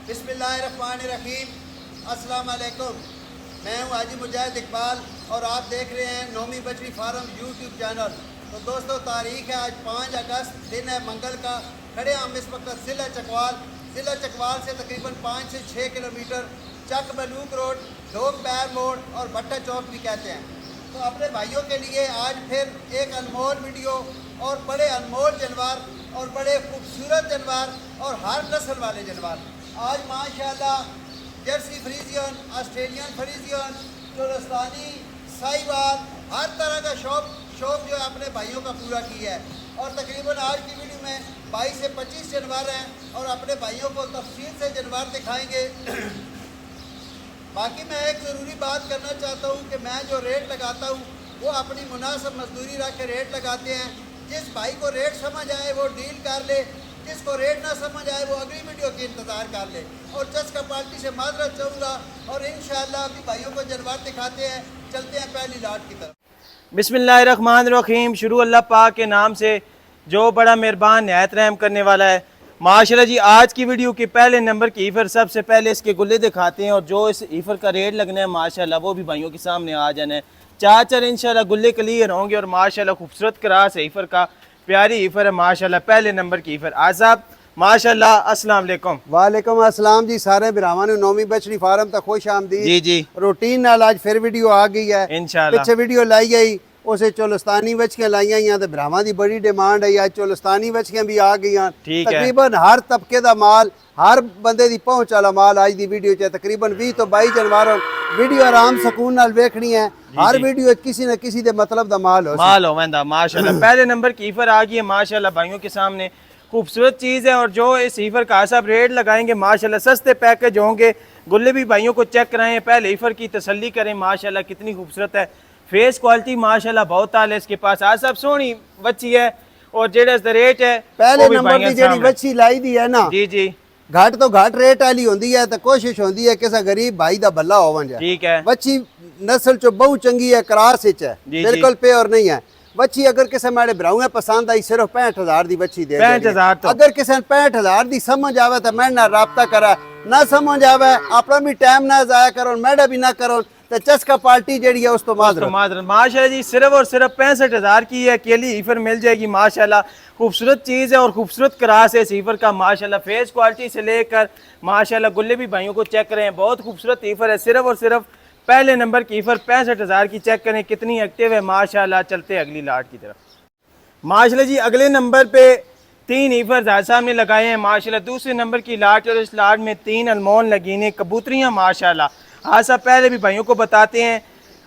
बिस्मिल्लाहिर्रहमानिर्रहीम, अस्सलाम वालेकुम। मैं हूं हाजी मुजाहिद इकबाल और आप देख रहे हैं नोमी बछड़ी फार्म यूट्यूब चैनल। तो दोस्तों, तारीख है आज 5 अगस्त, दिन है मंगल का। खड़े हम इस वक्त ज़िला चकवाल से तकरीबन 5 से 6 किलोमीटर चक बलूक रोड, ढोक बैर मोड़ और भट्टा चौक भी कहते हैं। तो अपने भाइयों के लिए आज फिर एक अनमोल वीडियो और बड़े अनमोल जानवर और बड़े खूबसूरत जानवर और हर नस्ल वाले जानवर आज माशाल्लाह Jersey Friesian, Australian Friesian, Cholistani, Sahiwal, हर तरह का शौक जो है अपने भाइयों का पूरा किया है। और तकरीबन आज की वीडियो में 22 से 25 जानवर हैं और अपने भाइयों को तफसील से जानवर दिखाएंगे। बाकी मैं एक ज़रूरी बात करना चाहता हूँ कि मैं जो रेट लगाता हूँ वो अपनी मुनासिब मजदूरी रख के रेट लगाते हैं। जिस भाई को रेट समझ आए वो डील कर ले, जिसको रेट ना समझ आए वो अगली वीडियो की इंतज़ार कर ले। और चस्का पार्टी से माजरत चाहूँगा और इंशाअल्लाह अभी भाइयों को जानवर दिखाते हैं। चलते हैं पहली लाट की तरफ। बिस्मिल्लाहिर्रहमानिर्रहीम। शुरू अल्लाह पाक के नाम से जो बड़ा मेहरबान निहायत रहम करने वाला है। माशाल्लाह जी, आज की वीडियो के पहले नंबर की ईफर सबसे पहले इसके गुल्ले दिखाते हैं और जो इस ईफर का रेट लगना है माशाल्लाह वो भी भाइयों के सामने आ जाना है। चार इंशाल्लाह गुल्ले क्लियर होंगे और माशाल्लाह खूबसूरत क्रास है ईफर का, प्यारी ईफर है माशाल्लाह। पहले नंबर की ईफर आज साहब माशाल्लाह, अस्सलाम वालेकुम। वालेकुम अस्सलाम जी। सारे बिरावान नौमी बछड़ी फार्म तक खुश आमदीद जी जी। रूटीन नाल आज फिर वीडियो आ गई है इंशाल्लाह। पिछे वीडियो लाई गई उसे चोलस्तानी बछियां लाइया ही तो बिरावां दी बड़ी डिमांड है। आज चोलस्तानी बछियां भी आ गई। तकरीबन हर तबके का माल, हर बंदे दी पहुंच वाला माल आज दी वीडियो च तकरीबन 20 तो 22 जानवर। वीडियो आराम सुकून नाल देखनी है। हर वीडियो किसी न किसी दे मतलब दा माल हो माशाल्लाह। पहले नंबर की ईफर आ गई है माशाल्लाह भाइयों के सामने। खूबसूरत चीज़ है और जो इस ईफर का सब रेट लगाएंगे माशाल्लाह सस्ते पैकेज होंगे। गुल्ले भी भाइयों को चेक कराएं, पहले ईफर की तसल्ली करें माशाल्लाह कितनी खूबसूरत है। फेस क्वालिटी माशाल्लाह बहुत आल है इसके पास। आज सब सोहनी बच्ची है और जेड़ा रेट है पहले नंबर की जेड़ी बच्ची लाई दी है ना जी जी, घट तो घट रेट वाली होंदी है तो कोशिश होंदी है किसी गरीब भाई दा भला होवन जाए। ठीक है। बच्ची नस्ल चो बहुत चंगी है, क्रास विच है, बिल्कुल प्योर नहीं है बच्ची। अगर किसी मेरे भराऊ पसंद आई सिर्फ 65,000 की बच्ची दे 65,000। तो अगर किसी 65,000 की समझ आवे तो मेरे नाल राब्ता करा, ना समझ आवे अपना भी टाइम ना जाया करो, मैडा भी ना करो तो चस्का पार्टी जेडी है उस तो माशाल्लाह जी सिर्फ और सिर्फ 65,000 की है अकेली ईफर मिल जाएगी माशाल्लाह। खूबसूरत चीज़ है और खूबसूरत क्रास है इस ईफर का माशाल्लाह। फेस क्वालिटी से लेकर माशाल्लाह गुल्ले भी भाइयों को चेक करें, बहुत खूबसूरत ईफर है। सिर्फ और सिर्फ पहले नंबर की ईफर 65,000 की चेक करें कितनी एक्टिव है माशाल्लाह। चलते अगली लाट की तरफ। माशाल्लाह जी अगले नंबर पे 3 ईफर सामने लगाए हैं माशाल्लाह। दूसरे नंबर की लाट और इस लाट में 3 अनमोल लगीने कबूतरियाँ माशाल्लाह। आज सब पहले भी भाइयों को बताते हैं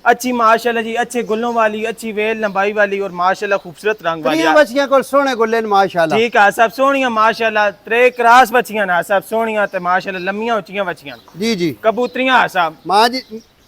अच्छी माशाल्लाह जी, अच्छे गुल्लों वाली, अच्छी वेल लंबाई वाली और माशाल्लाह खूबसूरत रंग वाली बच्चियां को सोने गुल्ले माशाल्लाह। ठीक है सब सोहनियां माशाल्लाह। 3 क्रास बच्चियां ना सब सोहनियां ते माशाल्लाह लम्मियां उच्चियां बच्चियां जी जी। कबूतरियां सब मां जी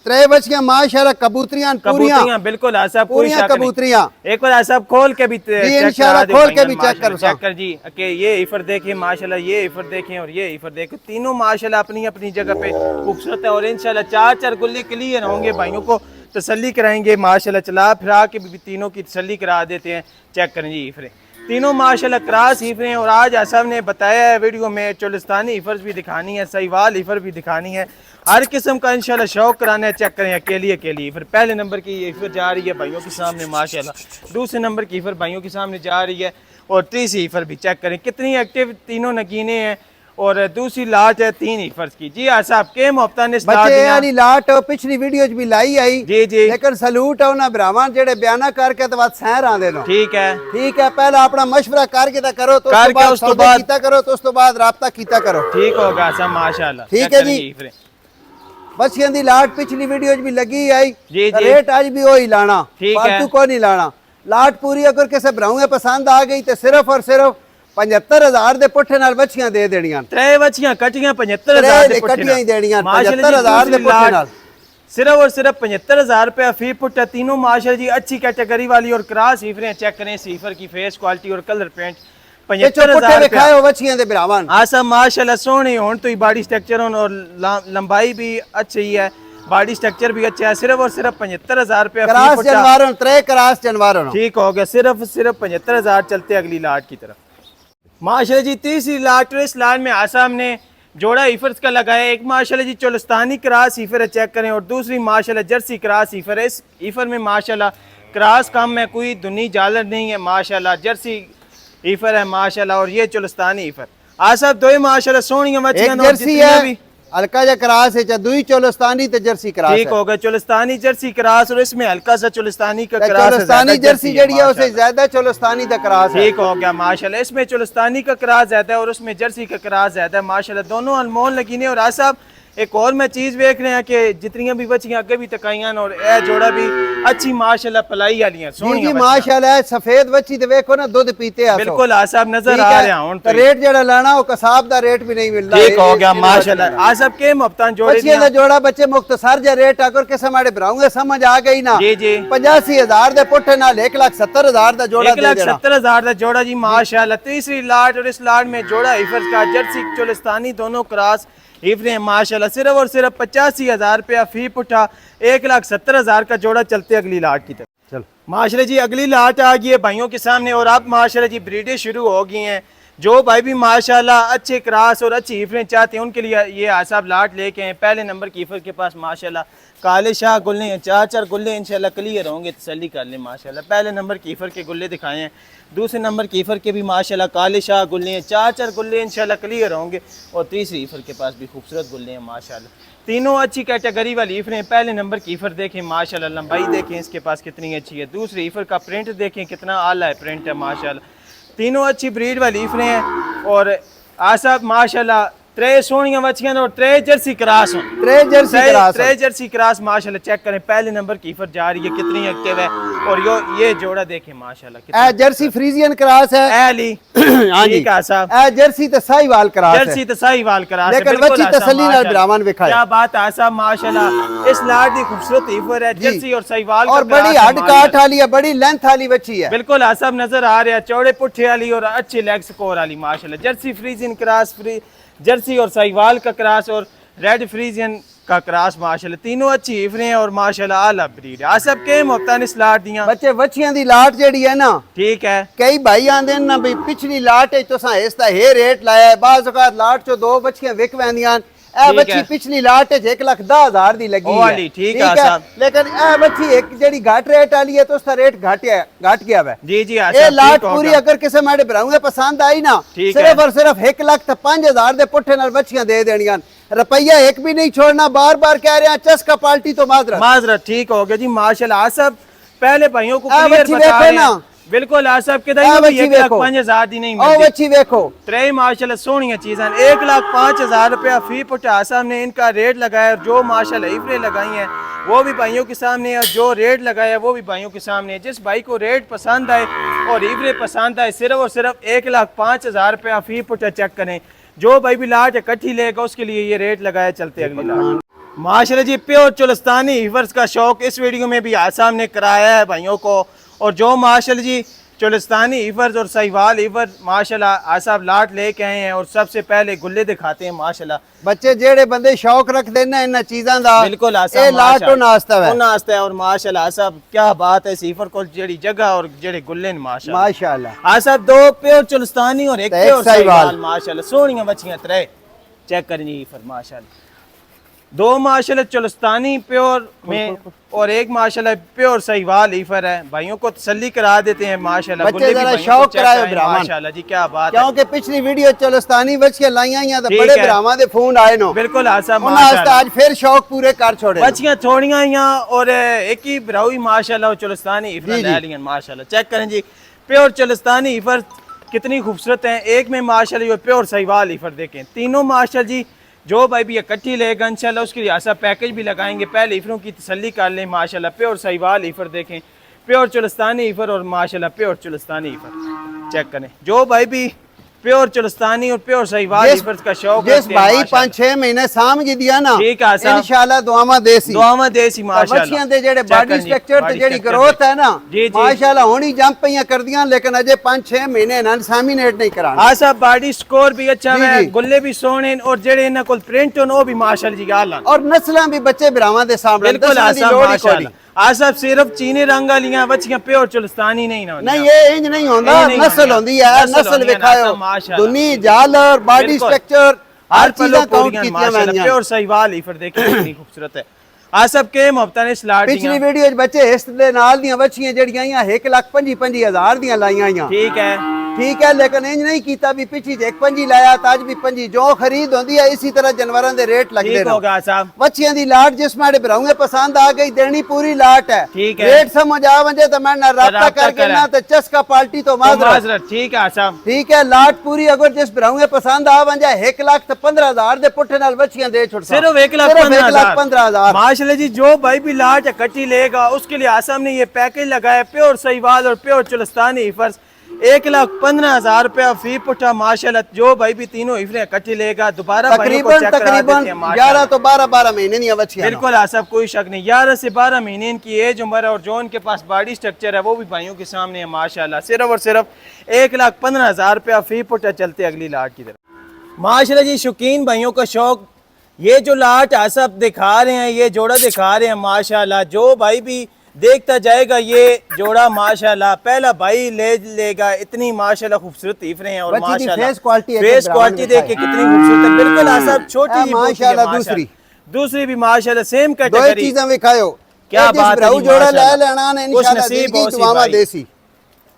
3 बच्चियां माशाल्लाह कबूतरियां पूरियां बिल्कुल सब पूरी कबूतरियां। एक बार सब खोल के भी इंशाल्लाह खोल के भी चेक कर जी कि ये ईफर देखें माशाल्लाह, ये ईफर देखें और ये ईफर देखें। तीनों माशाल्लाह अपनी अपनी जगह पे खूबसूरत है और इंशाल्लाह 4 गुल्ले क्लियर होंगे। भाइयों को तसल्ली कराएंगे माशाल्लाह। चला फिरा के भी तीनों की तसल्ली करा देते हैं। चेक करें जी ईफरें तीनों माशाल्लाह क्रास ईफरें। और आज सब ने बताया है वीडियो में चोलिस्तानी ईफर्स भी दिखानी है, सहीवाल ईफर भी दिखानी है, हर किस्म का इंशाल्लाह शौक कराना है। चेक करें अकेली ईफर। पहले नंबर की ईफर जा रही है भाइयों के सामने माशाल्लाह। दूसरे नंबर की ईफर भाइयों के सामने जा रही है और तीसरी ईफर भी चेक करें कितनी एक्टिव तीनों नगीने हैं। और दूसरी लाट है 3 ईफर्स की। जी हाँ साहब के मोहब्बत ने वाली लाट पिछली वीडियो भी लाई आई जी जी, लेकिन सलूट है उन्हें भरावां जेड़े बयाना करके तो बात सहर आंदे नो। ठीक है पहला अपना मशवरा करके तो करो तो उस तो बाद कीता करो तो उस तो बाद राब्ता कीता करो। ठीक होगा सब माशाल्लाह। ठीक है जी। बच्चियां दी लाट पिछली वीडियो भी लगी आई जी जी। रेट आज भी वही लाना, फालतू को नहीं लाना। लाट पूरी अगर किसी भराऊ पसंद आ गई तो सिर्फ और सिर्फ 75,000 दे पुट्ठे नाल बच्चियां दे देनियां। 3 बच्चियां कटियां 75,000 दे पुट्ठे कटियां ही देनियां 75,000 दे पुट्ठे नाल। सिर्फ और सिर्फ 75,000 रुपया फी पुट्ठा। तीनों माशाल्लाह जी अच्छी कैटेगरी वाली और क्रास ईफरें। चेक करें सीफर की फेस क्वालिटी और कलर पेंट 75,000 दिखाओ बच्चियां दे भरावां। हां सब माशाल्लाह सोहने होन तो ही बॉडी स्ट्रक्चर होन और लंबाई भी अच्छी है, बॉडी स्ट्रक्चर भी अच्छा है। सिर्फ और सिर्फ 75,000 रुपया क्रास जानवर 3 क्रास जानवर। ठीक हो गया सिर्फ 75,000। चलते अगली लाट की तरफ। माशाल्लाह जी तीसरी लाट इस लाट में आसाम ने जोड़ा ईफर्स का लगाया। एक माशाल्लाह जी चोलस्तानी क्रास ईफर है, चेक करें, और दूसरी माशाल्लाह जर्सी क्रास ईफर है। इस ईफर में माशाल्लाह क्रास कम है, कोई दुनी जालर नहीं है माशाल्लाह, जर्सी ईफर है माशाल्लाह, और ये चोलस्तानी ईफर आ सब दो ही माशाल्लाह सोहनियां मच्छियां एक जर्सी है हल्का जा क्रास है, दुई चोलस्तानी ते जर्सी क्रास ठीक हो गया। चोलस्तानी जर्सी क्रास और इसमें हल्का सा चोलस्तानी का क्रास है, चोलस्तानी जर्सी जड़ी है उसे ज्यादा चोलस्तानी दा क्रास है। ठीक हो गया माशाल्लाह। इसमें चोलस्तानी का क्रास ज्यादा है और उसमें जर्सी का क्रास ज्यादा है माशाल्लाह, दोनों अनमोल लगी ने। और आ साहब एक और मैं चीज देख रहे हैं कि जितनी भी बच्चियां अगे भी तकाइयां और ए जोड़ा भी अच्छी माशाल्लाह पलाई वाली हैं, सोहनी जी माशाल्लाह। सफेद बच्ची ते देखो ना दूध पीते आ बिल्कुल आ साहब नजर आ रहे हैं। तो रेट जड़ा लाना वो कसाब दा रेट भी नहीं मिलता। ठीक हो गया माशाल्लाह। आ सब के मुफ्तान जोड़े बच्चियां दा जोड़ा बच्चे मुख्तसर जा रेट अगर के समाड़े भराऊंगे समझ आ गई ना। जी जी 85,000 दे पुट्ठे नाल 1,70,000 दा जोड़ा दे देना। 1,70,000 दा जोड़ा जी माशाल्लाह। तीसरी लाट और इस लाट में जोड़ा हिफर्स का जर्सी चोलस्तानी दोनों क्रॉस हिफरे माशाल्लाह, सिर्फ और सिर्फ 85,000 रुपया फी पुट्ठा, 1,70,000 का जोड़ा। चलते अगली लाट की तरफ चल माशाल्लाह जी। अगली लाट आ गई है भाइयों के सामने और अब माशाल्लाह जी ब्रीडें शुरू हो गई हैं। जो भाई भी माशाल्लाह अच्छे क्रास और अच्छी हीफरें चाहते हैं उनके लिए ये आसाब लाट लेके हैं। पहले नंबर की हीफर के पास माशाल्लाह काले शाह गुल्ले हैं, 4 गुल्ले इंशाल्लाह क्लियर होंगे, तसल्ली कर लें माशाल्लाह। पहले नंबर की हीफर के गुल्ले दिखाए हैं, दूसरे नंबर की हीफर के भी माशाल्लाह काले शाह गुल्ले हैं, 4 गुल्ले इंशाल्लाह क्लियर होंगे, और तीसरी हीफर के पास भी खूबसूरत गुल्ले हैं माशाल्लाह। तीनों अच्छी कैटेगरी वाली हीफरें। पहले नंबर की हीफर देखें माशाल्लाह, लंबाई देखें इसके पास कितनी अच्छी है। दूसरी हीफर का प्रिंट देखें कितना आला है प्रिंट है माशाल्लाह। तीनों अच्छी ब्रीड वाली हीफरें हैं और आसाब माशाल्लाह त्रे सोहनियां बच्चियां और त्रे जर्सी क्रास हो, त्रे जर्सी क्रास माशाल्लाह। चेक करें पहले नंबर की हीफर जा रही है कितनी एक्टिव है, और ये जोड़ा देखें माशाल्लाह। जर्सी फ्रीजियन क्रास है एली हां जी का साहब, जर्सी तो साहिवाल क्रास है, जर्सी तो साहिवाल क्रास है, लेकिन बच्ची तसल्ली नाल ब्राह्मण विखाए। क्या बात है साहब माशाल्लाह। इस लाट दी खूबसूरत हीफर है, जर्सी और साहिवाल और बड़ी हड काट वाली है, बड़ी लेंथ वाली बच्ची है। बिल्कुल आसाब नजर आ रहा है, चौड़े पुट्ठे वाली और अच्छे लेग स्कोर वाली माशाल्लाह। जर्सी फ्रीजियन क्रास, जर्सी और साहिवाल का क्रास और रेड फ्रीजियन का क्रास माशाल्लाह। तीनों अच्छी हीफरें हैं और माशाल्लाह आला ब्रीड है। सब के मुफ्तान इस लाट दियां बच्चे बच्चियां दी लाट जेड़ी है ना, ठीक है। कई भाई आंदे ना भाई पिछली लाट है तुसां इसदा हे रेट लाया है, बाज़ औक़ात लाट चो 2 बच्चियां विक वैंदियां। ए बच्ची पिछली लाट है 1,10,000 दी लगी है, ठीक है। लेकिन ए बच्ची एक जेडी घाट रेट वाली है तो उसका रेट घट गया है। जी जी ये लाट पूरी अगर किसी माड़े भराऊंगे पसंद आई ना, सिर्फ और सिर्फ 1,05,000 दे पुट्ठे नाल बच्चियां दे देनियां। रुपया एक भी नहीं छोड़ना, बार बार कह रहे हैं चस्का पार्टी तो माजरत। ठीक हो गया जी माशाल्लाह। सब पहले भाइयों को क्लियर बता रहे हैं बिल्कुल आसब के 1,05,000 दी नहीं मिलती। देखो त्रे माशाल्लाह सोहनिया चीज़ां 1,05,000 रुपया फी पुट्ठा आसब ने इनका रेट लगाया। जो माशाल्लाह हीफरें लगाई हैं वो भी भाइयों के सामने है, और जो रेट लगाया वो भी भाइयों के सामने है। जिस भाई को रेट पसंद आए और हीफरें पसंद आए, सिर्फ और सिर्फ 1,05,000 रुपया फी पुट्ठा चेक करें। जो भाई भी लाट इकट्ठी लेगा उसके लिए ये रेट लगाया। चलते अगली लाट माशाल्लाह जी। प्योर चोलस्तानी हीफर्स का शौक इस वीडियो में भी आसाम ने कराया है भाइयों को, और जो माशाल्लाह जी चोलस्तानी हीफर्स और साहिवाल हीफर माशाल्लाह आसाब लाट लेके आए हैं। और सबसे पहले गुल्ले दिखाते हैं माशाल्लाह। बच्चे जेड़े बंदे शौक रख देना इन चीज़ां दा बिल्कुल आसाब लाट तो नाश्ता है और माशाल्लाह आसाब क्या बात है। हीफर को जेड़ी जगह और जेड़े गुल्ले माशाल्लाह आसाब 2 प्योर चोलस्तानी और 1 प्योर साहिवाल माशाल्लाह। सोहनियां बच्चियां त्रे चेक करें हीफर माशाल्लाह। 2 माशाल्लाह चोलस्तानी प्योर में और 1 माशाल्लाह प्योर साहिवाल हीफर है। भाइयों को तसल्ली करा देते हैं माशाल्लाह। बच्चे जरा शौक कराए माशाल्लाह जी क्या बात है। क्योंकि पिछली वीडियो चोलस्तानी बच्चियां लाईयां या तो बड़े ब्राह्मण दे फोन आए नो बिल्कुल आसा माशाल्लाह। आज फिर शौक पूरे कर छोड़े बच्चियां थोड़ियां या और एक ही ब्राउई माशाल्लाह चोलस्तानी हीफर ले लियन माशाल्लाह। चेक करें जी प्योर चोलस्तानी हीफर कितनी खूबसूरत है। एक में माशाल्लाह प्योर साहिवाल हीफर देखें। तीनों माशाल्लाह जी जो भाई भी इकट्ठी लेगा इंशाल्लाह उसके लिए ऐसा पैकेज भी लगाएंगे। पहले हीफरों की तसल्ली कर लें माशाल्लाह। प्योर साहिवाल हीफर देखें, प्योर चोलस्तानी हीफर और माशाल्लाह प्योर चोलस्तानी हीफर चेक करें। जो भाई भी प्योर चोलस्तानी और प्योर साहिवाल हीफर का शौक जिस भाई 5-6 महीने साम जी दिया ना, ठीक है इंशाल्लाह दुआमा देसी माशाल्लाह। बच्चियां दे जेड़े बॉडी स्ट्रक्चर ते जेड़ी ग्रोथ है ना माशाल्लाह होनी जंप पईयां कर दियां, लेकिन अजे 5-6 महीने ना सेमिनेट नहीं कराना। हां सब बॉडी स्कोर भी अच्छा है, गुल्ले भी सोहने और जेड़े इना कोल प्रिंट होन ओ भी माशाल्लाह जी गाल और नस्लां भी बच्चे भरावां दे सामने बिल्कुल माशाल्लाह। आसब सिर्फ चीनी रंग वालियां बच्चियां प्योर चोलस्तानी नहीं ये इंज नहीं होंदा, नस्ल होंदी है। नस्ल दिखाओ दुनी जालर बॉडी स्ट्रक्चर हर पलो चीज़ां count पूरियां कीतियां माशाल्लाह मैंने। प्योर सहीवाल ईफर देखिए कितनी खूबसूरत है। आ सब के मुफ्ता ने स्लाट पिछली वीडियो बच्चे इस दे नाल दियां बच्चियां जड़ियां आईयां 1,25,000 दियां लाईयां आईयां। ठीक है ठीक है, लेकिन इंज नहीं कीता भी पिछी जे 5 लाया ताज भी 5 जो खरीद होंदी है इसी तरह जानवरों दे रेट लगदे ठीक होगा साहब। बच्चियां दी लाट जिस माड़े भराऊंगे पसंद आ गई देनी पूरी लाट है। ठीक है। रेट समझ आ वजे तो मैं ना राब्ता करके ना तो चस्का पार्टी तो माजरत। ठीक है साहब। ठीक है, लाट पूरी अगर जिस भराऊंगे पसंद आ वजे 1,15,000 दे पुट्ठे नाल बच्चियां दे छोड़ सिर्फ 1,15,000 1,15,000। माशाल्लाह जी। जो भाई भी लाट इकट्ठी लेगा उसके लिए आसाम ने ये पैकेज लगाया प्योर सहीवाल और प्योर चुलस्तानी ईफर्स 1,15,000 रुपया फी पुट्ठा माशाल्लाह। जो भाई भी तीनों ईफरें इकट्ठी लेगा दोबारा तकरीबन 11 तो 12 महीने नहीं बच्चियां। बिल्कुल आसब कोई शक नहीं। 11 से 12 महीने की एज उम्र है और जो उनके पास बॉडी स्ट्रक्चर है वो भी भाइयों के सामने है माशाल्लाह। सिर्फ और सिर्फ 1,15,000 रुपया फी पुट्ठा चलते अगली लाट की तरफ माशाल्लाह जी। शौकीन भाइयों का शौक ये जो लाट आसब दिखा रहे हैं ये जोड़ा दिखा रहे हैं माशाल्लाह। जो भाई भी देखता जाएगा ये जोड़ा माशाल्लाह पहला भाई ले लेगा। इतनी माशाल्लाह खूबसूरत ईफरें हैं और माशाल्लाह फेस क्वालिटी देख के कितनी खूबसूरत है। बिल्कुल आसब छोटी सी माशाल्लाह। दूसरी भी माशाल्लाह सेम दो कैटेगरी। चीजें दिखाओ क्या बात है जी, जोड़ा ले माशाल्लाह। लेना ने इंशाल्लाह जिंदगी दुआवा देसी।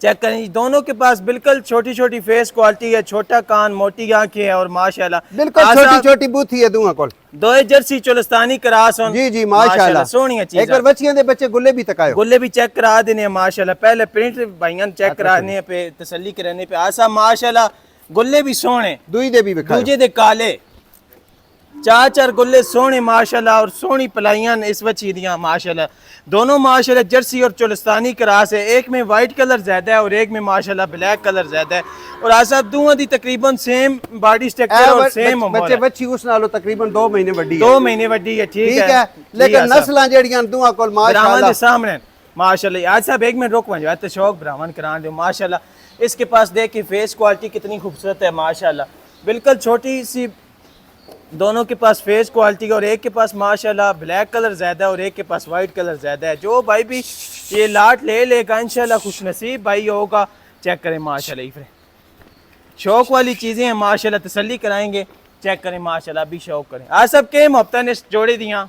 चेक करें जी, दोनों के पास बिल्कुल छोटी छोटी फेस क्वालिटी है। छोटा कान मोटी आंखें है और माशाल्लाह बिल्कुल छोटी छोटी बूथी है दूंगा कोल। दो जर्सी चुलस्तानी क्रास जी जी माशाल्लाह सोहनी चीज। एक बार बच्चियां दे बच्चे गुल्ले भी तकायो। गुल्ले भी चेक करा देने माशाल्लाह। पहले प्रिंट भाइयां चेक कराने पे तसल्ली कराने पे आसा माशाल्लाह। गुल्ले भी सोहने दूई दे भी दिखाओ। दूजे दे काले चार गुल्ले सोहने माशाल्लाह और सोहनी पलाइयां इस बच्ची दियां माशाल्लाह। दोनों माशाल्लाह जर्सी और चुलस्तानी क्रास है। एक में वाइट कलर ज्यादा है और एक में माशाल्लाह ब्लैक कलर ज्यादा है और आसा दोनों दी तकरीबन सेम बॉडी स्ट्रक्चर और सेम बच्चे बच्ची उस नालों तकरीबन 2 महीने बड़ी है। 2 महीने बड़ी है। ठीक है, लेकिन नस्लां जेड़ियां दूआ कोल माशाल्लाह सामने माशाल्लाह। आज साहब एक मिनट रुक वजह तो शौक ब्राह्मण करा दो माशाल्लाह। इसके पास देख की फेस क्वालिटी कितनी खूबसूरत है माशाल्लाह। बिल्कुल छोटी सी दोनों के पास फेस क्वालिटी और एक के पास माशाल्लाह ब्लैक कलर ज्यादा है और एक के पास वाइट कलर ज्यादा है। जो भाई भी ये लाट ले लेगा इंशाल्लाह खुश नसीब भाई होगा। चेक करें माशाल्लाह इफरे शौक वाली चीजें हैं माशाल्लाह। तसल्ली कराएंगे चेक करें माशाल्लाह भी शौक करें। आज सब के मुफ्ता ने जोड़े दिया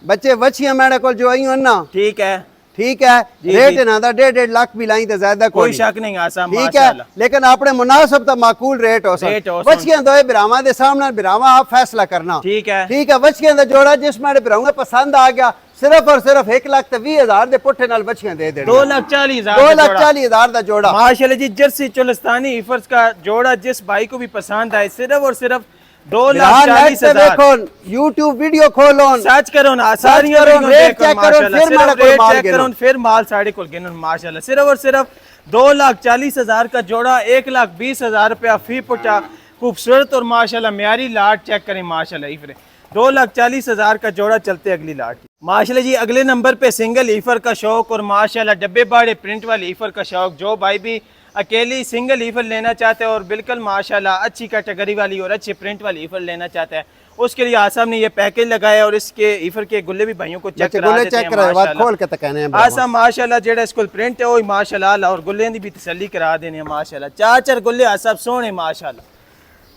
बच्चे बच्चियां मेरे को जो आई ना। ठीक है ठीक है, रेट ना दा 1.5 लाख भी लाई तो ज्यादा कोई शक नहीं आसा ठीक है, लेकिन अपने मुनासिब तो माकूल रेट हो सकता। बच्चियां दो बिरामा दे सामने बिरामा आप फैसला करना। ठीक है, ठीक है। बच्चियां दा जोड़ा जिस मेरे बिराऊंगा पसंद आ गया सिर्फ और सिर्फ 1,20,000 दे पुट्ठे नाल बच्चियां दे देनी। 2,40,000 दा जोड़ा माशाल्लाह जी। जर्सी चुलस्तानी ईफर्स का जोड़ा जिस भाई को भी पसंद आए सिर्फ और सिर्फ 2,40,000। यूट्यूब वीडियो खोलो सर्च करो ना सारी रेट चेक करो फिर माल साढ़े को गिनो माशाल्लाह। सिर्फ और सिर्फ 2,40,000 का जोड़ा 1,20,000 रुपया फी पुट्टा खूबसूरत और माशाल्लाह म्यारी लाट चेक करें माशाल्लाह। ईफरे 2,40,000 का जोड़ा चलते अगली लाट माशाल्लाह जी। अगले नंबर पे सिंगल ईफर का शौक और माशाल्लाह डब्बे बाड़े प्रिंट वाले ईफर का शौक। जो भाई भी अकेली सिंगल ईफर लेना चाहते हैं और बिल्कुल माशाल्लाह अच्छी कैटेगरी वाली और अच्छे प्रिंट वाली ईफर लेना चाहते हैं उसके लिए आसाम ने ये पैकेज लगाया और इसके ईफर के गुल्ले भी भाइयों को चेक करा देते हैं माशाल्लाह। आसाम माशाल्लाह जेड़ा इसको प्रिंट है वो माशाल्लाह और गुल्ले की भी तसल्ली करा देने माशाल्लाह। 4 गुल्ले आसाम सोने माशाल्लाह।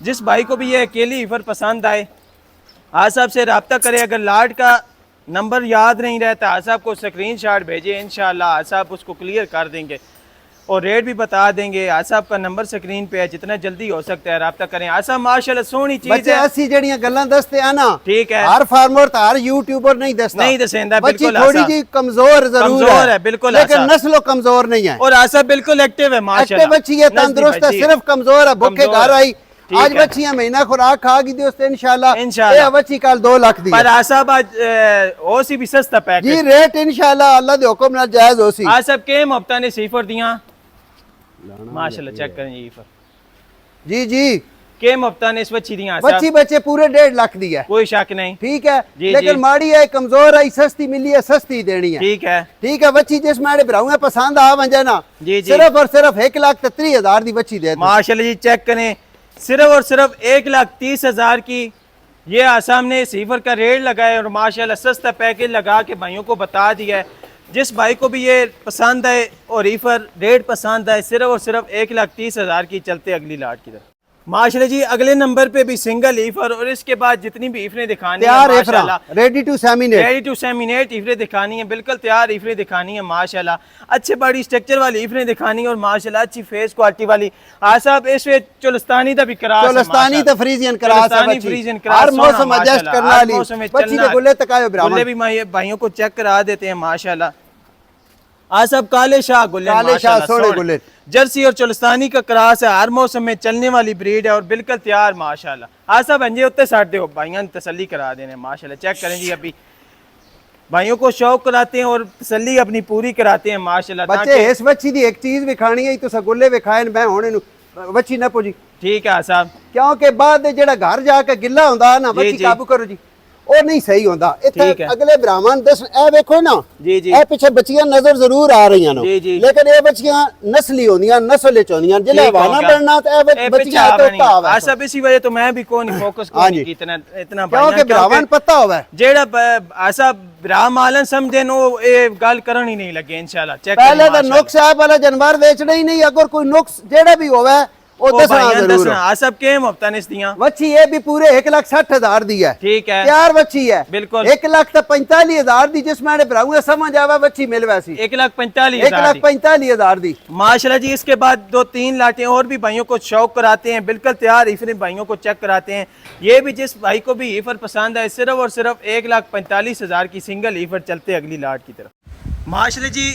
जिस भाई को भी ये अकेली ईफर पसंद आए आसाब से रब्ता करें। अगर लाट का नंबर याद नहीं रहता आसाब को स्क्रीनशॉट भेजे इंशाल्लाह आसाब उसको क्लियर कर देंगे और रेट भी बता देंगे। आसाब का नंबर स्क्रीन पे है, जितना जल्दी हो सकता है रब्ता करें। आसाब माशाल्लाह सोहनी चीज है। ऐसी जड़ियां गल्लां दसते हैं ना। ठीक है, हर फार्मर तो हर यूट्यूबर नहीं दसता नहीं दसेंदा। बिल्कुल थोड़ी जी कमजोर जरूर है बिल्कुल, लेकिन नस्लों कमजोर नहीं है और आसाब बिल्कुल एक्टिव है माशाल्लाह। एक्टिव बच्ची है, तंदुरुस्त है, सिर्फ कमजोर है भूखे घर आई। आज बच्चियां महीना खुराक खा गई दोस्त इंशाल्लाह ये बच्ची कल 2 लाख दी। पर आसाब आज ओसी भी सस्ता पैकेज जी रेट इंशाल्लाह अल्लाह दे हुक्म नाल जायज होसी। आसाब के मुफ्ता ने सिफर दिया माशाल्लाह। चेक करें ये ईफर जी जी के मुफ्ता ने इस बच्ची दिया बच्चे पूरे 1.5 लाख दी है। कोई शक नहीं। ठीक है, लेकिन माड़ी है कमजोर है सस्ती मिली है सस्ती देनी है। ठीक है, ठीक है। बच्ची जिस माड़े भराऊंगा पसंद आ वंजे ना सिर्फ और सिर्फ 1,30,000 दी बच्ची दे माशाल्लाह जी। चेक करें सिर्फ और सिर्फ 1,30,000 की ये आसाम ने सीफर का रेट लगाया और माशाल्लाह सस्ता पैकेज लगा के भाइयों को बता दिया है। जिस भाई को भी ये पसंद आए और ईफर रेट पसंद आए सिर्फ और सिर्फ 1,30,000 की चलते अगली लाट की तरफ माशाल्लाह जी अगले नंबर पे भी सिंगल ईफर और इसके बाद जितनी भी ईफरें दिखानी है तैयार माशाल्लाह, रेडी टू सेमिनेट, रेडी टू सेमिनेट ईफरें दिखानी है, बिल्कुल तैयार ईफरें दिखानी है माशाल्लाह। अच्छे बड़ी स्ट्रक्चर वाली ईफरें दिखानी है और माशाल्लाह अच्छी फेस क्वालिटी वाली। आज साहब इस वे चुलस्तानी दा भी क्रास है, चुलस्तानी तो फ्रीजियन क्रास है, चुलस्तानी फ्रीजियन क्रास, हर मौसम सोना एडजस्ट माशाल्लाह, करने हर वाली मौसम में बच्ची चलना के गुल्ले तक आयो गुल्ले भी भाइयों को चेक करा देते हैं माशाल्लाह। आज सब काले शाह गुल्ले, काले शाह सोने गुल्ले, जर्सी और चुलस्तानी का क्रास है, हर मौसम में चलने वाली ब्रीड है और बिल्कुल तैयार माशाल्लाह। आज सब अंजे उत्ते साथ दो भाइयों ने तसल्ली करा देने माशाल्लाह। चेक करें जी, अभी भाइयों को शौक कराते हैं और तसल्ली अपनी पूरी कराते हैं माशाल्लाह। बच्चे इस बच्ची दी एक चीज विखानी है, तो गुल्ले विखाए मैं हुणे नु बच्ची ना पुजी, ठीक है साहब, क्योंकि बाद जेड़ा घर जाके गिल्ला हुंदा ना बच्ची काबू करो जी, ਉਹ ਨਹੀਂ ਸਹੀ ਹੁੰਦਾ। ਇੱਥੇ ਅਗਲੇ ਭਰਾਵਾਂ ਦਸ ਇਹ ਵੇਖੋ ਨਾ ਜੀ ਜੀ ਇਹ ਪਿੱਛੇ ਬੱਚੀਆਂ ਨਜ਼ਰ ਜ਼ਰੂਰ ਆ ਰਹੀਆਂ ਨੇ, ਜੀ ਜੀ, ਲੇਕਿਨ ਇਹ ਬੱਚੀਆਂ ਨਸਲੀ ਹੁੰਦੀਆਂ, ਨਸਲ ਵਿੱਚ ਹੁੰਦੀਆਂ, ਜਿਲੇ ਹਵਾਨਾ ਬਣਨਾ ਤੇ ਇਹ ਬੱਚੀਆਂ ਤੋਂ ਭਾਵ ਹੈ। सब इसी वजह तो मैं भी को नहीं फोकस को नहीं इतना इतना क्योंकि भरावां ਨੂੰ पता होवे जेड़ा ऐसा भरा मालन समझे नो ये गल करन ही नहीं लगे इंशाल्लाह। चेक पहले तो नुक्स है, पहले जानवर बेचना ही नहीं, अगर कोई नुक्स जेड़ा भी होवे ਉਹ ਦੱਸਣਾ ਜ਼ਰੂਰ ਆ ਸਭ ਕੇ ਮੁਫਤਾਂ ਇਸ ਦੀਆਂ ਵੱਛੀ ਇਹ ਵੀ ਪੂਰੇ 1,60,000 ਦੀ ਹੈ, ਠੀਕ ਹੈ, ਤਿਆਰ ਵੱਛੀ ਹੈ ਬਿਲਕੁਲ 1,45,000 ਦੀ, ਜਿਸ ਮੈਂ ਭਰਾਉਂਗਾ समझ आवा ਵੱਛੀ मिल वैसी 1,45,000 दी माशाल्लाह जी। इसके बाद 2-3 लाटें और भी भाइयों को शौक कराते हैं, बिल्कुल तैयार ईफर भाइयों को चेक कराते हैं। ये भी जिस भाई को भी ईफर पसंद है सिर्फ और सिर्फ 1,45,000 की सिंगल ईफर चलते अगली लाट की तरफ माशाल्लाह जी।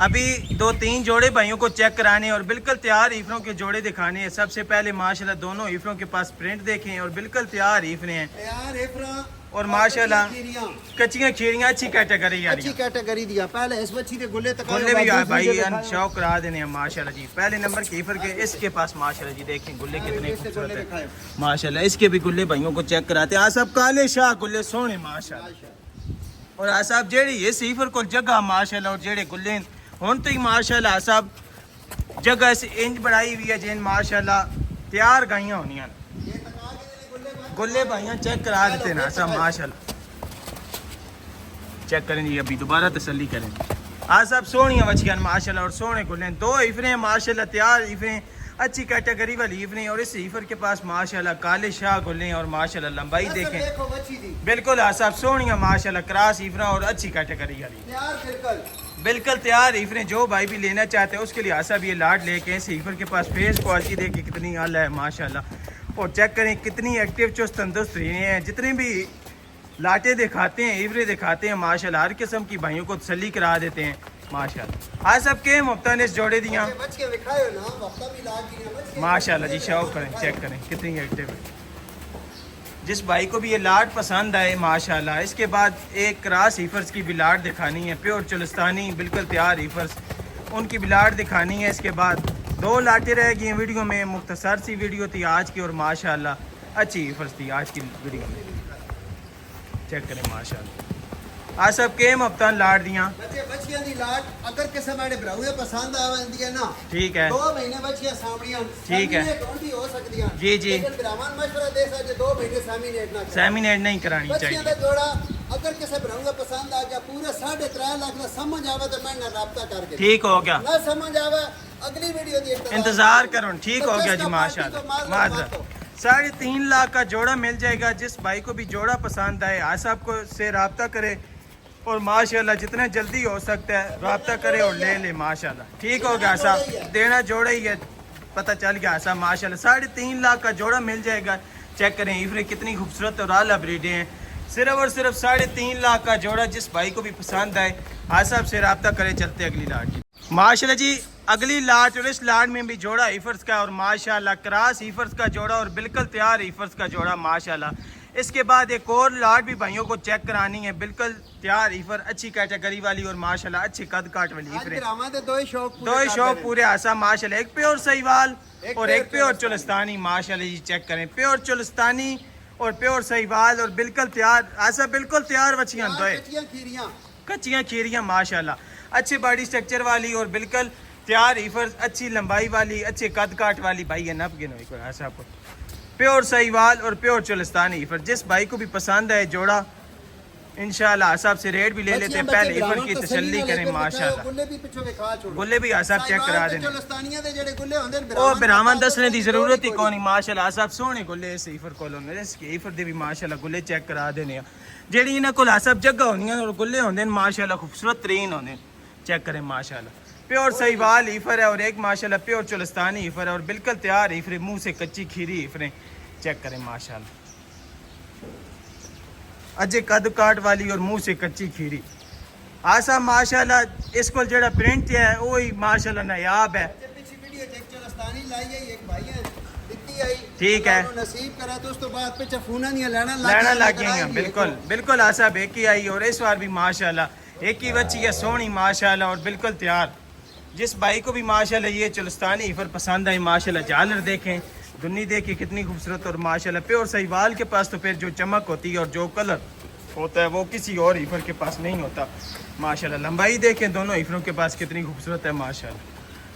अभी 2-3 जोड़े भाइयों को चेक कराने और बिल्कुल तैयार ईफरों के जोड़े दिखाने हैं। सबसे पहले माशाल्लाह दोनों ईफरों के पास प्रिंट देखें और बिल्कुल तैयार ईफरे हैं और माशाल्लाह कच्चियां खीरियां अच्छी कैटेगरी है, अच्छी कैटेगरी दिया। पहले इस बच्ची के गुल्ले तक गुल्ले भी आए भाई शौक करा देने हैं माशाल्लाह जी। पहले नंबर के ईफर के इसके पास माशाल्लाह जी देखें गुल्ले कितने खूबसूरत है माशाल्लाह। इसके भी गुल्ले भाइयों को चेक कराते हैं। सब काले शाह गुल्ले सोने माशाल्लाह। और आ साहब जेड़ी इस ईफर को जगह माशाल्लाह और जेड़े गुल्ले हुन तो ही माशाल्लाह साहब जगह से इंज बढ़ाई हुई है जिन माशाल्लाह तैयार गाइयां होनियां गुल्ले भाइयां चेक करा देते ना सब माशाल्लाह। चेक करें जी, अभी दोबारा तसल्ली करें। आज सब सोहनियां बच्चियां माशाल्लाह और सोहने गुल्ले दो ईफरे माशाल्लाह तैयार ईफरे अच्छी कैटेगरी वाली ईफरे और इस ईफर के पास माशाल्लाह काले शाह गुल्ले और माशाल्लाह लंबाई देखें बिल्कुल आसाब सोहनियां माशाल्लाह क्रास ईफरा और अच्छी कैटेगरी वाली बिल्कुल तैयार ईफरें। जो भाई भी लेना चाहते हैं उसके लिए आसा भी ये लाट लेके इस ईफर के पास फेस क्वालिटी देखे कितनी आला है माशाल्लाह। और चेक करें कितनी एक्टिव चुस्त तंदुरुस्त रहे हैं। जितने भी लाटें दिखाते हैं ईफरें दिखाते हैं माशाल्लाह हर किस्म की भाइयों को तसल्ली करा देते हैं माशाल्लाह। आज सब के मुफ्ता ने इस जोड़े दिया माशाल्लाह जी। शौक करें चेक करें कितनी एक्टिव है। जिस भाई को भी ये लाट पसंद आए माशाल्लाह। इसके बाद एक क्रास ईफर्स की भी लाट दिखानी है, प्योर चुलस्तानी बिल्कुल तैयार ईफर्स उनकी भी लाट दिखानी है। इसके बाद 2 लाटें रह गई हैं वीडियो में, मुख्तसर सी वीडियो थी आज की और माशाल्लाह अच्छी ईफर्स थी आज की वीडियो में। चेक करें माशाल्लाह आज सब के मफ्तान लाट दियां बच्चियां दी लाट अगर किसी मेरे भरावे पसंद आवेंदी है ना, ठीक है 2 महीने बच्चियां सामड़ियां ठीक है हो सकती हैं जी जी, लेकिन भरावान मशवरा दे सकते 2 महीने सेमिनेट नहीं करानी चाहिए। बच्चियां दा जोड़ा अगर किसी भरावे पसंद आ गया पूरे 3.5 लाख का समझ आवे तो मैं राब्ता करके ठीक हो गया, ना समझ आवे अगली वीडियो देख इंतजार करो। ठीक हो गया जी माशाल्लाह। माजरत 3.5 लाख का जोड़ा मिल जाएगा। जिस भाई को भी जोड़ा पसंद आए आज आपको से रब्ता करे और माशाल्लाह जितना जल्दी हो सकता है रब्ता करे और ले ले माशाल्लाह। ठीक हो गया साहब, देना जोड़ा ही है पता चल गया साहब माशाल्लाह। 3.5 लाख का जोड़ा मिल जाएगा। चेक करें ईफरे कितनी खूबसूरत और आला ब्रीडें हैं। सिर्फ और सिर्फ 3.5 लाख का जोड़ा जिस भाई को भी पसंद आए आज साहब से रब्ता करे। चलते अगली लाट की माशाल्लाह जी। अगली लाट और इस लाट में भी जोड़ा ईफर्स का और माशाल्लाह क्रास ईफर्स का जोड़ा और बिल्कुल तैयार ईफर्स का जोड़ा माशाल्लाह। इसके बाद एक और लाट भी भाइयों को चेक करानी है, बिल्कुल तैयार ईफर अच्छी कैटेगरी वाली और माशाल्लाह अच्छी कद काट वाली ईफर। दो ही शौक पूरे आसा माशाल्लाह। एक प्योर सहीवाल और एक प्योर चुलस्तानी माशाल्लाह जी। चेक करें प्योर चुलस्तानी और प्योर सहीवाल और बिल्कुल तैयार आसा बिल्कुल तैयार बच्चियां कच्चियां खीरियां माशाल्लाह अच्छी बॉडी स्ट्रक्चर वाली और बिल्कुल तैयार ईफर अच्छी लंबाई वाली अच्छे कद काट वाली भाई है नब गिनो ऐसा प्योर सहीवाल और प्योर चुलस्तानी ईफर। जिस भाई को भी पसंद है जोड़ा इंशाल्लाह आसाब से रेट भी ले लेते हैं, पहले ईफर की तसल्ली करें माशाल्लाह। गुल्ले भी पिछो दिखा छोड़ो, गुल्ले भी आसाब चेक करा देने, चोलस्तानिया दे जेड़े गुल्ले होंदे ने ओ बिरावन दसने दी जरूरत ही कोई नहीं माशाल्लाह। आसाब सोहने गुल्ले इस ईफर कोल होंदे ने, इसके ईफर दे भी माशाल्लाह गुल्ले चेक करा देने। जेड़ी इन्हां कोल आसाब जगह होंदियां और गुल्ले होंदे ने माशाल्लाह खूबसूरत तरीन होंदे, चेक करें माशाल्लाह। प्योर सहीवाल ईफर है और एक माशाल्लाह प्योर चोलस्तानी ईफर है और बिल्कुल तैयार ईफर, मुंह से कच्ची खीरी ईफरें, चेक करें माशाल्लाह। अजे कद काट वाली और मुंह से कच्ची खीरी आसा माशाल्लाह। इसको जेड़ा प्रिंट है वो ही माशाल्लाह नायाब है। पिछली वीडियो एक चोलस्तानी लाई है, एक भाई है दित्ती आई, ठीक है, नसीब करा तो उस तो बाद पिछे फूना नहीं लेना लग गई। बिल्कुल बिल्कुल आसा एक ही आई और इस बार भी माशाल्लाह एक ही बच्ची है सोहनी माशाल्लाह और बिल्कुल तैयार। जिस भाई को भी माशाल्लाह ये चोलस्तानी ईफर पसंद आई माशाल्लाह, झालर देखें, दुन्नी देखिए कितनी खूबसूरत और माशाल्लाह प्योर सहीवाल के पास तो फिर जो चमक होती है और जो कलर होता है वो किसी और ईफर के पास नहीं होता माशाल्लाह। लंबाई देखें दोनों ईफरों के पास कितनी खूबसूरत है माशाल्लाह।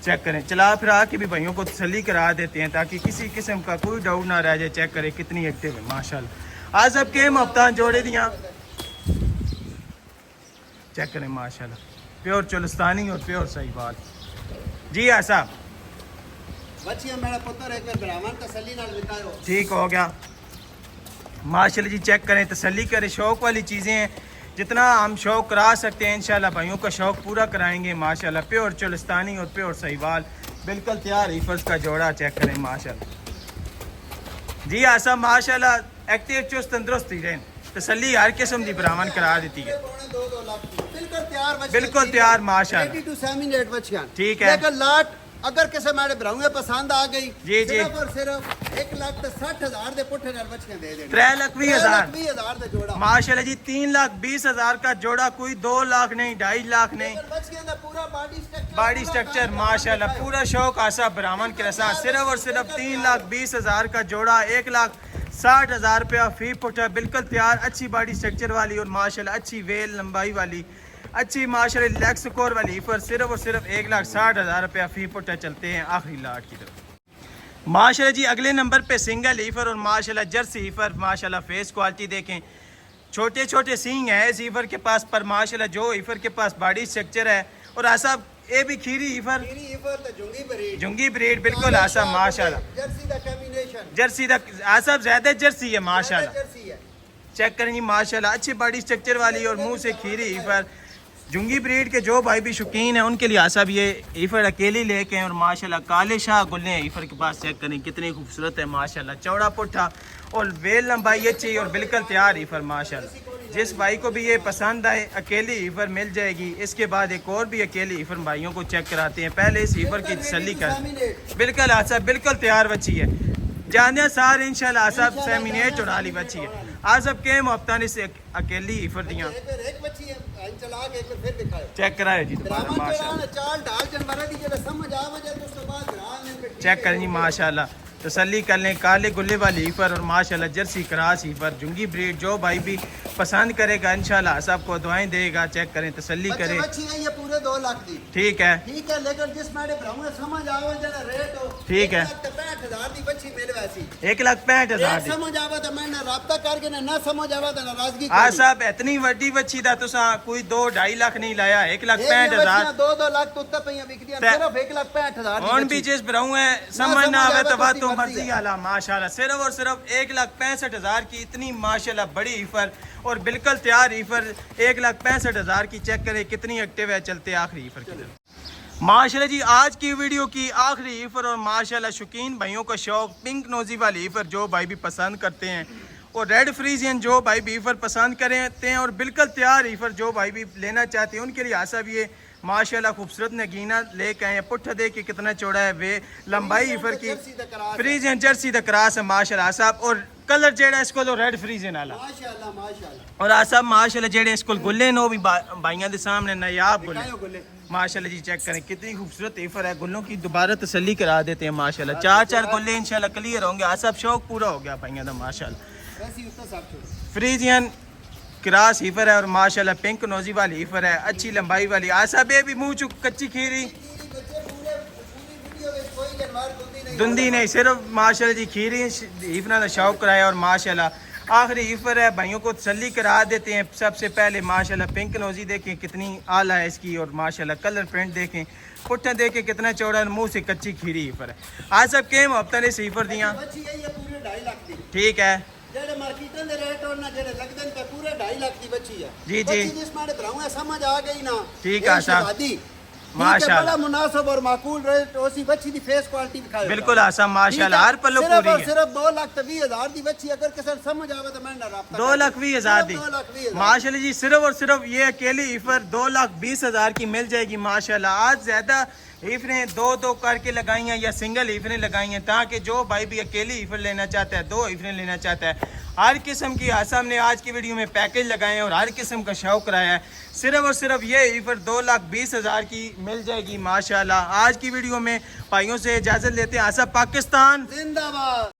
चेक करें, चला फिरा के भी भाइयों को तसल्ली करा देते हैं ताकि किसी किस्म का कोई डाउट ना रह जाए। चेक करें कितनी एक्टिव है माशाल्लाह। आज अब के हफ्ता जोड़े दियाँ, चेक करें माशाल्लाह प्योर चोलस्तानी और प्योर सहीवाल। जी हाँ साहब, बच्चियां मेरा पुत्र एक बार ब्राह्मण तसल्ली नाल बिताओ, ठीक हो गया माशाल्लाह जी। चेक करें, तसल्ली करें, शौक वाली चीज़ें हैं, जितना हम शौक करा सकते हैं इंशाल्लाह भाइयों का शौक पूरा कराएंगे माशाल्लाह। प्योर चोलस्तानी और प्योर सहीवाल बिल्कुल तैयार ईफर्स का जोड़ा, चेक करें माशाल्लाह। जी आसा माशाल्लाह एक्टिव चुस्त तंदुरुस्त ही रहें, तसल्ली हर किस्म की ब्राह्मण करा देती है, बिल्कुल तैयार माशाल्लाह। ठीक है, लेकिन लाट अगर किसी मेरे ब्राह्मण पसंद आ गई जी जी, सिर्फ और सिर्फ 1,60,000 दे पुट्ठे नाल बच्चियां दे देंगे, 3,20,000 दे जोड़ा माशाल्लाह जी। 3,20,000 का जोड़ा, कोई 2 लाख नहीं, 2.5 लाख नहीं। बच्चियां दा पूरा बॉडी स्ट्रक्चर माशाल्लाह, पूरा शौक आसा ब्राह्मण के रसा, सिर्फ और सिर्फ 3,20,000 का जोड़ा, 1,60,000 रुपया फी पुट्ठा, बिल्कुल तैयार, अच्छी बॉडी स्ट्रक्चर वाली और माशाल्लाह अच्छी वेल लंबाई वाली, अच्छी माशाल्लाह लेग स्कोर वाली ईफर, सिर्फ और सिर्फ 1,60,000 रुपया फी पुट्ठा चलते हैं आखिरी लाट की तरफ माशाल्लाह जी। अगले नंबर पे सिंगल ईफर और माशाल्लाह जर्सी ईफर, माशाल्लाह फेस क्वालिटी देखें, छोटे छोटे सींग है इस ईफर के पास, पर माशाल्लाह जो ईफर के पास बॉडी स्ट्रक्चर है और आसा ये भी खीरी ईफर, जुंगी ब्रीड बिल्कुल आसा माशाल्लाह। जर्सी दा आसा ज्यादा जर्सी है माशाल्लाह, चेक करें जी माशाल्लाह, अच्छी बॉडी स्ट्रक्चर वाली और मुंह से खीरी ईफर, जुंगी ब्रीड के जो भाई भी शौकीन है उनके लिए आसाब ये ईफर अकेली लेके हैं और माशाल्लाह काले शाह गुल्ले हैं ईफर के पास, चेक करें कितनी खूबसूरत है माशाल्लाह, चौड़ा पुट्ठा और वेल लंबाई अच्छी और बिल्कुल तैयार ईफर माशाल्लाह। जिस भाई को भी ये पसंद आए अकेली ईफर मिल जाएगी। इसके बाद एक और भी अकेली ईफर भाइयों को चेक कराते हैं, पहले इस ईफर की तसल्ली कर। बिल्कुल आसाब बिल्कुल तैयार बच्ची है, जानिया सार इंशाल्लाह आसाब सेमिनेट उड़ा ली बच्ची है। आज अब के मुफ्तानी से अकेली ईफर दियाँ चेक कराए जी दोबारा माशाल्लाह, चेक करें जी माशाल्लाह, तसल्ली कर लें। काले गुल्ले वाली ईफर और माशाल्लाह जर्सी क्रास ईफर, जुंगी ब्रीड, जो भाई भी पसंद करेगा इंशाल्लाह सबको दुआएं देगा। चेक करें, तसल्ली करें। ये पूरे 2 लाख दी, ठीक है, लेकिन जिस मेरे ब्राह्मण समझ आवे जरा रेट हो, ठीक है, 1,65,000 दी बच्ची मेरे वैसी, 1,65,000 दी समझ आवे तो मैं राब्ता करके ना समझ आवे तो नाराजगी आ साहब इतनी वड्डी बच्ची दा तुसा कोई 2-2.5 लाख नहीं लाया, 1,65,000 2 लाख तो उत्ता पईया बिकदियां, सिर्फ 1,65,000 और भी जिस ब्राह्मण है समझ ना आवे तो बात तो मर्जी आला माशाल्लाह, सिर्फ और सिर्फ 1,65,000 की इतनी माशाल्लाह बड़ी ईफर और बिल्कुल तैयार ईफर 1,65,000 की। चेक करें कितनी एक्टिव है, चलते आखिरी ईफर की तरफ माशाल्लाह जी। आज की वीडियो की आखिरी ईफर और माशाल्लाह शौकीन भाइयों का शौक पिंक नोजी वाली ईफर जो भाई भी पसंद करते हैं और रेड फ्रीजियन जो भाई भी ईफर पसंद करते हैं और बिल्कुल तैयार ईफर जो भाई भी लेना चाहते हैं उनके लिए आसा भी ये माशाल्लाह खूबसूरत नगीना लेके आए हैं। पुट्ठा देख के कितना चौड़ा है, वे लंबाई ईफर की फ्रीजियन जर्सी द क्रॉस है माशाल्लाह साहब, और कलर जेड़ा इसको तो रेड फ्रीजियन वाला माशाल्लाह माशाल्लाह, और आसा माशाल्लाह जेड़े इसको गुल्ले नो भी भाइयों के सामने नायाब गुल्ले माशाल्लाह जी। चेक करें कितनी खूबसूरत ईफर है, गुल्लों की दोबारा तसल्ली करा देते हैं माशाल्लाह। 4 गुल्ले इंशाल्लाह क्लियर होंगे, आसा शौक पूरा हो गया भाइयों का माशाल्लाह। फ्रीजियन क्रास ईफर है और माशाल्लाह पिंक नोजी वाली ईफर है, अच्छी लंबाई वाली। आसा बे भी मुंह चुक कच्ची खीरी धुंधी नहीं, सिर्फ माशाल्लाह जी खीरी ईफना का शौक कराया और माशाल्लाह आखिरी ईफर है, भाइयों को तसल्ली करा देते हैं। सबसे पहले माशाल्लाह पिंक नोजी देखें कितनी आला है इसकी, और माशाल्लाह कलर प्रिंट देखें, पुट्ठा देखें कितना चौड़ा, मुंह से कच्ची खीरी ईफर है। आज सब के हफ्ता ने ईफर दियाँ, बच्ची है ये पूरे 2.5 लाख की। ठीक है जेड़े मार्केटों दे रेट और ना जेड़े लगदन पे पूरे 2.5 लाख की बच्ची है। जी, बच्ची जी। जिस माने भराऊं समझ आ गई ना। ठीक ये है साहब। शहजादी। माशाल्लाह। बड़ा मुनासिब और माकूल रेट उसी बच्ची दी फेस क्वालिटी दिखाए। बिल्कुल आसान माशाल्लाह, हर पल्लू सिर्फ पूरी और है। सिर्फ 2,20,000 दी बच्ची अगर किसी समझ आवे तो मैं ना राब्ता 2,20,000 दी 2,20,000 माशाल्लाह जी। सिर्फ और सिर्फ ये अकेली ईफर 2,20,000 की मिल जाएगी माशाल्लाह। आज ज्यादा ईफरें दो करके लगाई हैं या सिंगल ईफरें लगाई हैं, ताकि जो भाई भी अकेली ईफर लेना चाहता है, 2 ईफरें लेना चाहता है, हर किस्म की आसाम ने आज की वीडियो में पैकेज लगाए हैं और हर किस्म का शौक कराया है। सिर्फ और सिर्फ ये ईफर 2,20,000 की मिल जाएगी माशाल्लाह। आज की वीडियो में भाइयों से इजाजत लेते हैं। आसा पाकिस्तान जिंदाबाद।